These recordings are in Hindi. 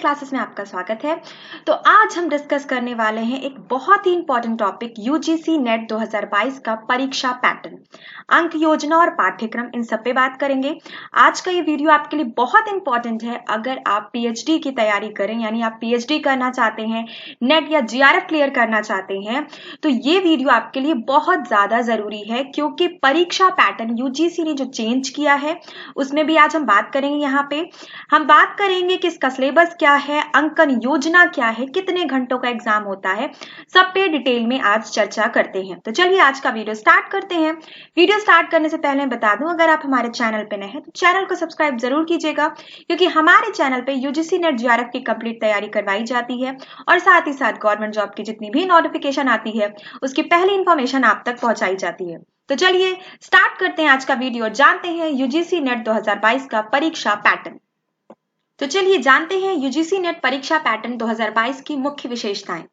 क्लासेस में आपका स्वागत है। तो आज हम डिस्कस करने वाले हैं एक बहुत ही इंपॉर्टेंट टॉपिक यूजीसी नेट 2022 का परीक्षा पैटर्न, अंक योजना और पाठ्यक्रम, इन सब पे बात करेंगे। आज का ये वीडियो आपके लिए बहुत इंपॉर्टेंट है। अगर आप पीएचडी की तैयारी करें, यानी आप पीएचडी करना चाहते हैं, नेट या जीआरएफ क्लियर करना चाहते हैं, तो ये वीडियो आपके लिए बहुत ज्यादा जरूरी है, क्योंकि परीक्षा पैटर्न यूजीसी ने जो चेंज किया है उसमें भी आज हम बात करेंगे। यहाँ पे हम बात करेंगे कि इसका सिलेबस क्या है, अंकन योजना क्या है, कितने घंटों का एग्जाम होता है, सब पे डिटेल में आज चर्चा करते हैं। तो चलिए आज का वीडियो स्टार्ट करते हैं। वीडियो स्टार्ट करने से पहले बता दूं, अगर आप हमारे चैनल पे नए हैं तो चैनल को सब्सक्राइब जरूर कीजिएगा, क्योंकि हमारे चैनल पे यूजीसी नेट जीआरएफ की कंप्लीट तैयारी करवाई जाती है और साथ ही साथ गवर्नमेंट जॉब की जितनी भी नोटिफिकेशन आती है उसकी पहली इंफॉर्मेशन आप तक पहुंचाई जाती है। तो चलिए स्टार्ट करते हैं आज का वीडियो, जानते हैं यूजीसी नेट 2022 का परीक्षा पैटर्न। तो चलिए जानते हैं यूजीसी नेट परीक्षा पैटर्न 2022 की मुख्य विशेषताएं।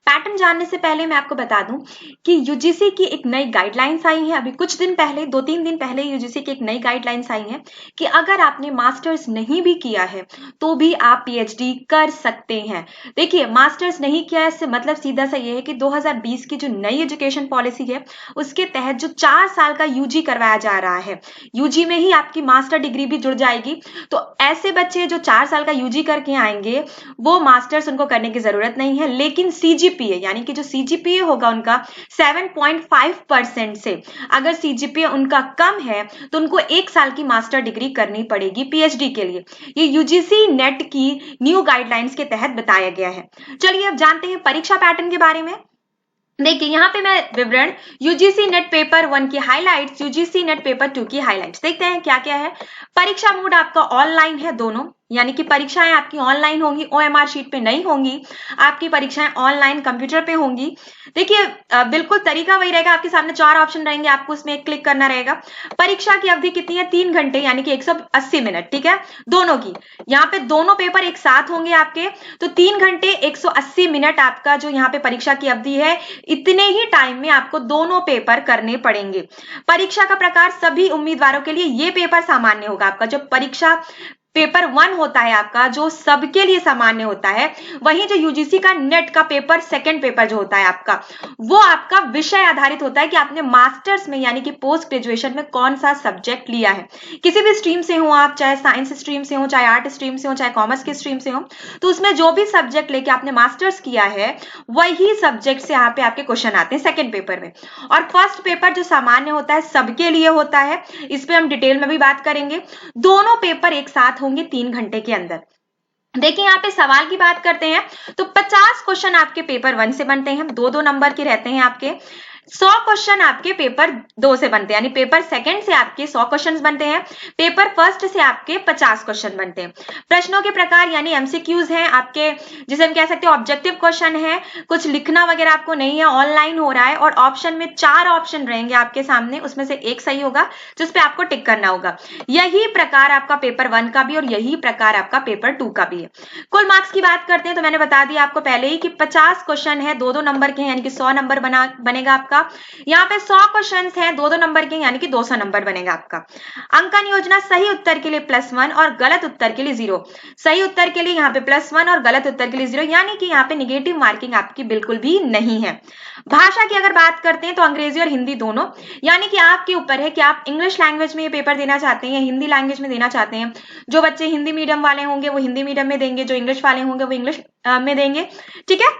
पैटर्न जानने से पहले मैं आपको बता दूं कि यूजीसी की एक नई गाइडलाइंस आई है। अभी कुछ दिन पहले, 2-3 दिन पहले यूजीसी की एक नई गाइडलाइंस आई है कि अगर आपने मास्टर्स नहीं भी किया है तो भी आप पीएचडी कर सकते हैं। देखिए, मास्टर्स नहीं किया है इससे मतलब सीधा सा ये है कि 2020 की जो नई एजुकेशन पॉलिसी है उसके तहत जो 4 साल का यूजी करवाया जा रहा है, यूजी में ही आपकी मास्टर डिग्री भी जुड़ जाएगी। तो ऐसे बच्चे जो 4 साल का यूजी करके आएंगे वो मास्टर्स उनको करने की जरूरत नहीं है, लेकिन सीजीपीए यानी कि जो सीजीपीए होगा उनका 7.5% से, अगर सीजीपीए उनका कम है तो उनको 1 साल की मास्टर डिग्री करनी पड़ेगी पीएचडी के लिए। ये यूजीसी नेट की न्यू गाइडलाइंस के तहत बताया गया है। चलिए अब जानते हैं परीक्षा पैटर्न के बारे में। देखिए यहाँ पे मैं विवरण यूजीसी नेट पेपर 1 की हाइलाइट्स, यूजीसी नेट पेपर 2 की हाइलाइट्स देखते हैं क्या क्या है। परीक्षा मोड आपका ऑनलाइन है दोनों, यानी कि परीक्षाएं आपकी ऑनलाइन होंगी, ओएमआर शीट पे नहीं होंगी, आपकी परीक्षाएं ऑनलाइन कंप्यूटर पे होंगी। देखिए बिल्कुल तरीका वही रहेगा, आपके सामने 4 ऑप्शन रहेंगे, आपको उसमें एक क्लिक करना रहेगा। परीक्षा की अवधि कितनी है? 3 घंटे यानी कि 180 मिनट, ठीक है, दोनों की। यहाँ पे दोनों पेपर एक साथ होंगे आपके, तो 3 घंटे 180 मिनट आपका जो यहाँ पे परीक्षा की अवधि है, इतने ही टाइम में आपको दोनों पेपर करने पड़ेंगे। परीक्षा का प्रकार सभी उम्मीदवारों के लिए ये पेपर सामान्य होगा। आपका जो परीक्षा पेपर 1 होता है आपका, जो सबके लिए सामान्य होता है, वहीं जो यूजीसी का नेट का पेपर 2nd पेपर जो होता है आपका, वो आपका विषय आधारित होता है कि आपने मास्टर्स में यानी कि पोस्ट ग्रेजुएशन में कौन सा सब्जेक्ट लिया है। किसी भी स्ट्रीम से हो आप, चाहे साइंस स्ट्रीम से हो, चाहे आर्ट स्ट्रीम से हो, चाहे कॉमर्स की स्ट्रीम से हो, तो उसमें जो भी सब्जेक्ट लेके आपने मास्टर्स किया है वही सब्जेक्ट से यहाँ पे आपके क्वेश्चन आते हैं 2nd पेपर में। और 1st पेपर जो सामान्य होता है सबके लिए होता है, इस पे हम डिटेल में भी बात करेंगे। दोनों पेपर एक साथ होंगे 3 घंटे के अंदर। देखिए यहाँ पे सवाल की बात करते हैं तो 50 क्वेश्चन आपके पेपर 1 से बनते हैं, 2-2 नंबर के रहते हैं आपके। 100 क्वेश्चन आपके पेपर 2 से बनते हैं, यानी पेपर 2nd से आपके 100 क्वेश्चन बनते हैं, पेपर 1st से आपके 50 क्वेश्चन बनते हैं। प्रश्नों के प्रकार यानी एमसीक्यूज हैं आपके, जिसे हम कह सकते हैं ऑब्जेक्टिव क्वेश्चन है, कुछ लिखना वगैरह आपको नहीं है, ऑनलाइन हो रहा है। और ऑप्शन में 4 ऑप्शन रहेंगे आपके सामने, उसमें से एक सही होगा जिसपे आपको टिक करना होगा। यही प्रकार आपका पेपर 1 का भी और यही प्रकार आपका पेपर 2 का भी है। कुल मार्क्स की बात करते हैं तो मैंने बता दिया आपको पहले ही कि 50 क्वेश्चन है, 2-2 नंबर के, यानी कि 100 नंबर बनेगा आपका। यहाँ पे 100 क्वेश्चंस हैं, 2-2 नंबर के, यानी कि 200 नंबर बनेगा आपका। अंकन योजना सही उत्तर के लिए +1 और गलत उत्तर के लिए 0। सही उत्तर के लिए यहाँ पे +1 और गलत उत्तर के लिए 0, यानी कि यहाँ पे निगेटिव मार्किंग आपकी बिल्कुल भी नहीं है। भाषा की अगर बात करते हैं तो अंग्रेजी और हिंदी दोनों, यानी कि आपके ऊपर है कि आप इंग्लिश लैंग्वेज में ये पेपर देना चाहते हैं या हिंदी लैंग्वेज में देना चाहते हैं। जो बच्चे हिंदी मीडियम वाले होंगे वो हिंदी मीडियम में देंगे, जो इंग्लिश वाले होंगे वो इंग्लिश में देंगे, ठीक है।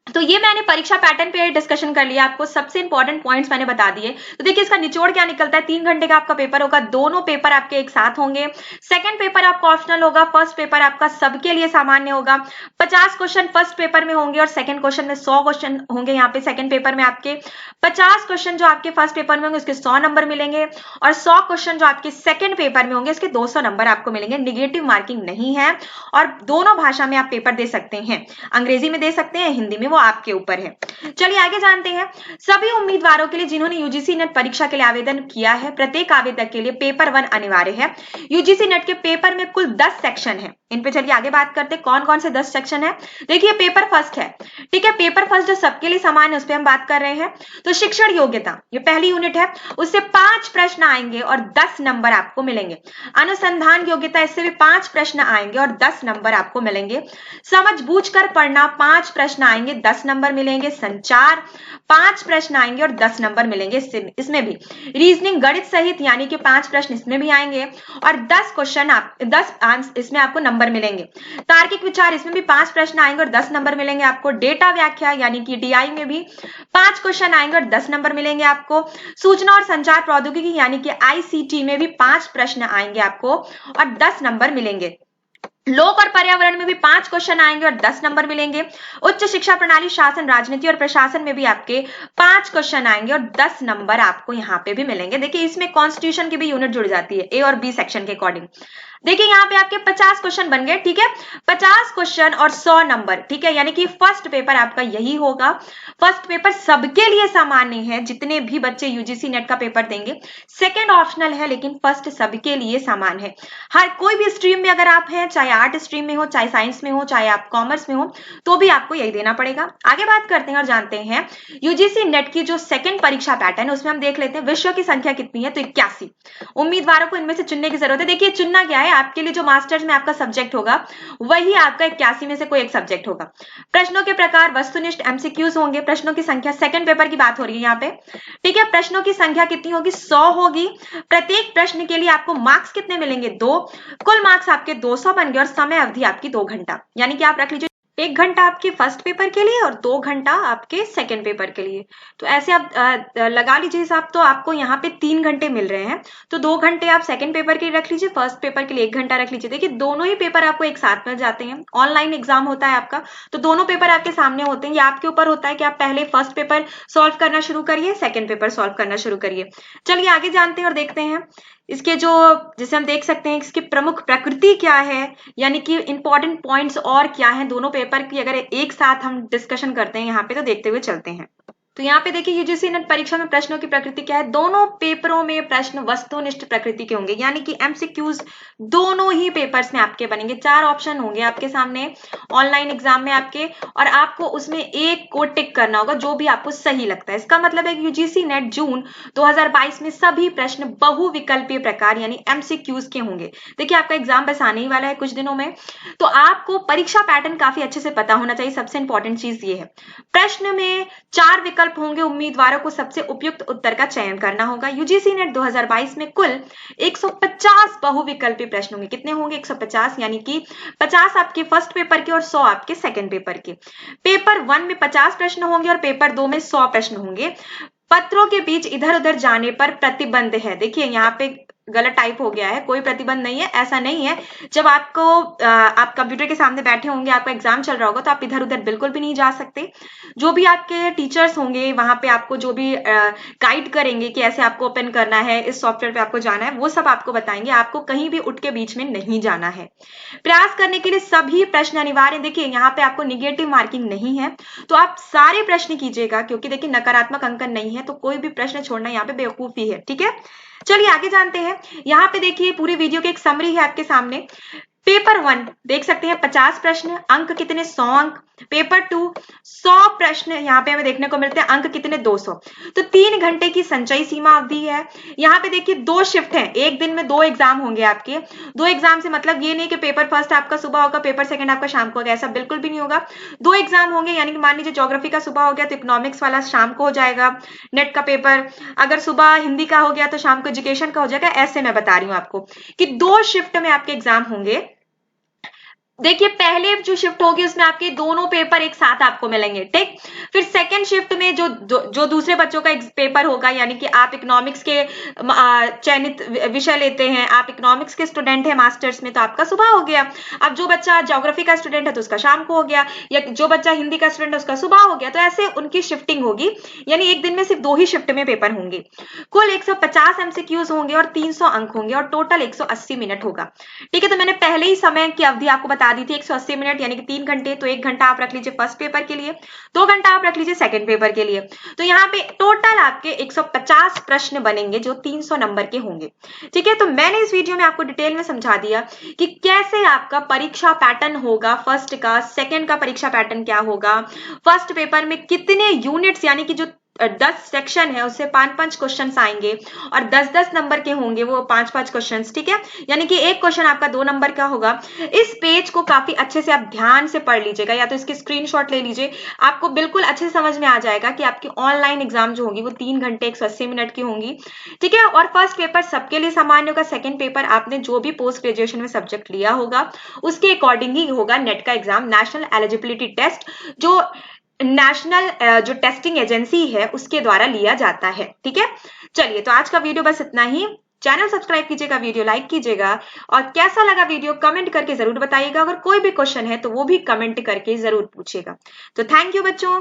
तो ये मैंने परीक्षा पैटर्न पे डिस्कशन कर लिया, आपको सबसे इंपॉर्टेंट पॉइंट्स मैंने बता दिए। तो देखिए इसका निचोड़ क्या निकलता है, 3 घंटे का आपका पेपर होगा, दोनों पेपर आपके एक साथ होंगे। 2nd पेपर आपका ऑप्शनल होगा, 1st पेपर आपका सबके लिए सामान्य होगा। 50 क्वेश्चन 1st पेपर में होंगे और 2nd क्वेश्चन में 100 क्वेश्चन होंगे। यहाँ पे 2nd पेपर में आपके 50 क्वेश्चन जो आपके 1st पेपर में होंगे उसके 100 नंबर मिलेंगे और 100 क्वेश्चन जो आपके 2nd पेपर में होंगे उसके 200 नंबर आपको मिलेंगे। निगेटिव मार्किंग नहीं है और दोनों भाषा में आप पेपर दे सकते हैं, अंग्रेजी में दे सकते हैं, हिंदी में, वो आपके ऊपर है। चलिए आगे जानते हैं। सभी उम्मीदवारों के लिए जिन्होंने यूजीसी नेट परीक्षा के लिए आवेदन किया है, प्रत्येक आवेदक के लिए पेपर 1 अनिवार्य है। यूजीसी नेट के पेपर में कुल 10 सेक्शन है। इन पे चलिए आगे बात करते हैं कौन कौन से 10 सेक्शन है। देखिए पेपर फर्स्ट है, ठीक है, पेपर फर्स्ट जो सबके लिए समान है उस पर हम बात कर रहे हैं। तो शिक्षण योग्यता ये पहली यूनिट है, उससे 5 प्रश्न आएंगे और 10 नंबर आपको मिलेंगे। अनुसंधान योग्यता, इससे भी 5 प्रश्न आएंगे और 10 नंबर आपको मिलेंगे। समझ बूझ कर पढ़ना 5 प्रश्न आएंगे, 10 नंबर मिलेंगे। संचार 5 प्रश्न आएंगे और 10 नंबर मिलेंगे इसमें भी। रीजनिंग गणित सहित यानी कि 5 प्रश्न इसमें भी आएंगे और 10 क्वेश्चन 10 इसमें आपको नंबर मिलेंगे। तार्किक विचार इसमें भी 5 प्रश्न आएंगे और 10 नंबर मिलेंगे आपको। डेटा व्याख्या यानी कि डीआई में भी 5 क्वेश्चन आएंगे और 10 नंबर मिलेंगे आपको। सूचना और संचार प्रौद्योगिकी यानी कि आईसीटी में भी 5 प्रश्न आएंगे आपको और 10 नंबर मिलेंगे। लोक और पर्यावरण में भी 5 क्वेश्चन आएंगे और 10 नंबर मिलेंगे। उच्च शिक्षा प्रणाली, शासन, राजनीति और प्रशासन में भी आपके 5 क्वेश्चन आएंगे और 10 नंबर आपको यहाँ पे भी मिलेंगे। देखिए इसमें कॉन्स्टिट्यूशन की भी यूनिट जुड़ जाती है, ए और बी सेक्शन के अकॉर्डिंग। देखिए यहाँ पे आपके 50 क्वेश्चन बन गए, ठीक है, 50 क्वेश्चन और 100 नंबर, ठीक है, यानी कि फर्स्ट पेपर आपका यही होगा। फर्स्ट पेपर सबके लिए सामान्य है, जितने भी बच्चे यूजीसी नेट का पेपर देंगे। सेकंड ऑप्शनल है लेकिन फर्स्ट सबके लिए समान है। हर कोई भी स्ट्रीम में अगर आप हैं, चाहे आर्ट स्ट्रीम में हो, चाहे साइंस में हो, चाहे आप कॉमर्स में हो, तो भी आपको यही देना पड़ेगा। आगे बात करते हैं और जानते हैं यूजीसी नेट की जो सेकंड परीक्षा पैटर्न है उसमें हम देख लेते हैं विषयों की संख्या कितनी है। तो 81 उम्मीदवारों को इनमें से चुनने की जरूरत है। देखिए चुनना क्या है, आपके लिए जो मास्टर्स में आपका सब्जेक्ट होगा वही आपका 81 में से कोई एक सब्जेक्ट होगा। प्रश्नों के प्रकार वस्तुनिष्ठ एमसीक्यूज होंगे। प्रश्नों की संख्या सेकंड पेपर की बात हो रही है यहाँ पे, ठीक है। प्रश्नों की संख्या कितनी होगी, 100 होगी। प्रत्येक प्रश्न के लिए आपको मार्क्स कितने मिलेंगे, 2। कुल मार्क्स आपके 200 बन गए और समय अवधि आपकी 2 घंटा, यानी कि आप रख लीजिए 1 घंटा आपके फर्स्ट पेपर के लिए और 2 घंटा आपके सेकंड पेपर के लिए। तो ऐसे आप लगा लीजिए हिसाब, तो आपको यहाँ पे 3 घंटे मिल रहे हैं। तो 2 घंटे आप सेकंड पेपर के लिए रख लीजिए, फर्स्ट पेपर के लिए 1 घंटा रख लीजिए। देखिए दोनों ही पेपर आपको एक साथ में जाते हैं। ऑनलाइन एग्जाम होता है आपका, तो दोनों पेपर आपके सामने होते हैं। ये आपके ऊपर होता है कि आप पहले फर्स्ट पेपर सॉल्व करना शुरू करिए, सेकेंड पेपर सॉल्व करना शुरू करिए। चलिए आगे जानते हैं और देखते हैं इसके जो, जैसे हम देख सकते हैं इसकी प्रमुख प्रकृति क्या है, यानी कि इंपॉर्टेंट पॉइंट्स और क्या है दोनों पेपर की। अगर एक साथ हम डिस्कशन करते हैं यहाँ पे तो देखते हुए चलते हैं। तो यहाँ पे देखिए यूजीसी नेट परीक्षा में प्रश्नों की प्रकृति क्या है। दोनों पेपरों में प्रश्न वस्तुनिष्ठ प्रकृति के होंगे, यानी कि एमसीक्यूज दोनों ही पेपर्स में आपके बनेंगे। 4 ऑप्शन होंगे आपके सामने ऑनलाइन एग्जाम में आपके, और आपको उसमें एक को टिक करना होगा जो भी आपको सही लगता है। इसका मतलब है कि यूजीसी नेट जून 2022 में सभी प्रश्न बहुविकल्पीय प्रकार यानी एमसीक्यूज के होंगे। देखिए आपका एग्जाम बस आने ही वाला है कुछ दिनों में, तो आपको परीक्षा पैटर्न काफी अच्छे से पता होना चाहिए। सबसे इंपॉर्टेंट चीज ये है, प्रश्न में 4 विकल्प होंगे। उम्मीदवारों को सबसे उपयुक्त उत्तर का चयन करना होगा। यूजीसी नेट 2022 में कुल 150 बहुविकल्पी प्रश्न होंगे। कितने होंगे, 150, यानी कि 50 आपके फर्स्ट पेपर के और 100 आपके सेकंड पेपर के। पेपर 1 में 50 प्रश्न होंगे और पेपर 2 में 100 प्रश्न होंगे। पत्रों के बीच इधर उधर जाने पर प्रतिबंध है। देखिए यहाँ पे गलत टाइप हो गया है, कोई प्रतिबंध नहीं है, ऐसा नहीं है। जब आपको आप कंप्यूटर के सामने बैठे होंगे, आपका एग्जाम चल रहा होगा, तो आप इधर उधर बिल्कुल भी नहीं जा सकते। जो भी आपके टीचर्स होंगे वहां पे आपको जो भी गाइड करेंगे कि ऐसे आपको ओपन करना है, इस सॉफ्टवेयर पे आपको जाना है, वो सब आपको बताएंगे। आपको कहीं भी उठ के बीच में नहीं जाना है। प्रयास करने के लिए सभी प्रश्न अनिवार्य। देखिए यहाँ पे आपको निगेटिव मार्किंग नहीं है, तो आप सारे प्रश्न कीजिएगा, क्योंकि देखिए नकारात्मक अंकन नहीं है, तो कोई भी प्रश्न छोड़ना यहाँ पे बेवकूफी है, ठीक है। चलिए आगे जानते हैं। यहाँ पे देखिए पूरी वीडियो की एक समरी है आपके सामने। पेपर 1 देख सकते हैं 50 प्रश्न, अंक कितने, 100 अंक। पेपर 2 100 प्रश्न, यहाँ पे हमें देखने को मिलते हैं, अंक कितने, 200। तो 3 घंटे की संचयी सीमा अवधि है। यहाँ पे देखिए 2 शिफ्ट हैं, एक दिन में 2 एग्जाम होंगे आपके। 2 एग्जाम से मतलब ये नहीं कि पेपर फर्स्ट आपका सुबह होगा, पेपर सेकंड आपका शाम को होगा, ऐसा बिल्कुल भी नहीं होगा। 2 एग्जाम होंगे, यानी कि मान लीजिए ज्योग्राफी का सुबह हो गया तो इकोनॉमिक्स वाला शाम को हो जाएगा नेट का पेपर। अगर सुबह हिंदी का हो गया तो शाम को एजुकेशन का हो जाएगा। ऐसे मैं बता रही हूँ आपको कि 2 शिफ्ट में आपके एग्जाम होंगे। देखिए पहले जो शिफ्ट होगी उसमें आपके दोनों पेपर एक साथ आपको मिलेंगे, ठीक। फिर सेकंड शिफ्ट में जो दूसरे बच्चों का पेपर होगा, यानी कि आप इकोनॉमिक्स के चयनित विषय लेते हैं, आप इकोनॉमिक्स के स्टूडेंट हैं मास्टर्स में, तो आपका सुबह हो गया। अब जो बच्चा ज्योग्राफी का स्टूडेंट है तो उसका शाम को हो गया, या जो बच्चा हिंदी का स्टूडेंट है उसका सुबह हो गया। तो ऐसे उनकी शिफ्टिंग होगी, यानी एक दिन में सिर्फ 2 ही शिफ्ट में पेपर होंगे। कुल 150 एमसीक्यूज होंगे और 300 अंक होंगे और टोटल 180 मिनट होगा, ठीक है। तो मैंने पहले ही समय की अवधि आपको बता बता दी थी 180 मिनट यानी कि 3 घंटे, तो 1 घंटा आप रख लीजिए फर्स्ट पेपर के लिए, 2 घंटा आप रख लीजिए सेकंड पेपर के लिए। तो यहाँ पे टोटल आपके 150 प्रश्न बनेंगे जो 300 नंबर के होंगे। ठीक है, तो मैंने इस वीडियो में आपको डिटेल में समझा दिया कि कैसे आपका परीक्षा पैटर्न होगा, फर्स्ट का, सेकंड का परीक्षा पैटर्न क्या होगा, फर्स्ट पेपर में कितने यूनिट्स यानी कि जो 10 सेक्शन है उससे 5-5 क्वेश्चन आएंगे और 10-10 नंबर के होंगे वो 5-5 क्वेश्चन। ठीक है, यानी कि एक क्वेश्चन आपका 2 नंबर का होगा। इस पेज को काफी अच्छे से आप ध्यान से पढ़ लीजिएगा, या तो इसकी स्क्रीनशॉट ले लीजिए, आपको बिल्कुल अच्छे से समझ में आ जाएगा कि आपकी ऑनलाइन एग्जाम जो होगी वो 3 घंटे 180 मिनट की होंगी। ठीक है, और फर्स्ट पेपर सबके लिए सामान्य होगा, सेकेंड पेपर आपने जो भी पोस्ट ग्रेजुएशन में सब्जेक्ट लिया होगा उसके अकॉर्डिंग ही होगा नेट का एग्जाम, नेशनल एलिजिबिलिटी टेस्ट, जो नेशनल जो टेस्टिंग एजेंसी है उसके द्वारा लिया जाता है। ठीक है, चलिए तो आज का वीडियो बस इतना ही। चैनल सब्सक्राइब कीजिएगा, वीडियो लाइक कीजिएगा और कैसा लगा वीडियो कमेंट करके जरूर बताइएगा। अगर कोई भी क्वेश्चन है तो वो भी कमेंट करके जरूर पूछिएगा। तो थैंक यू बच्चों।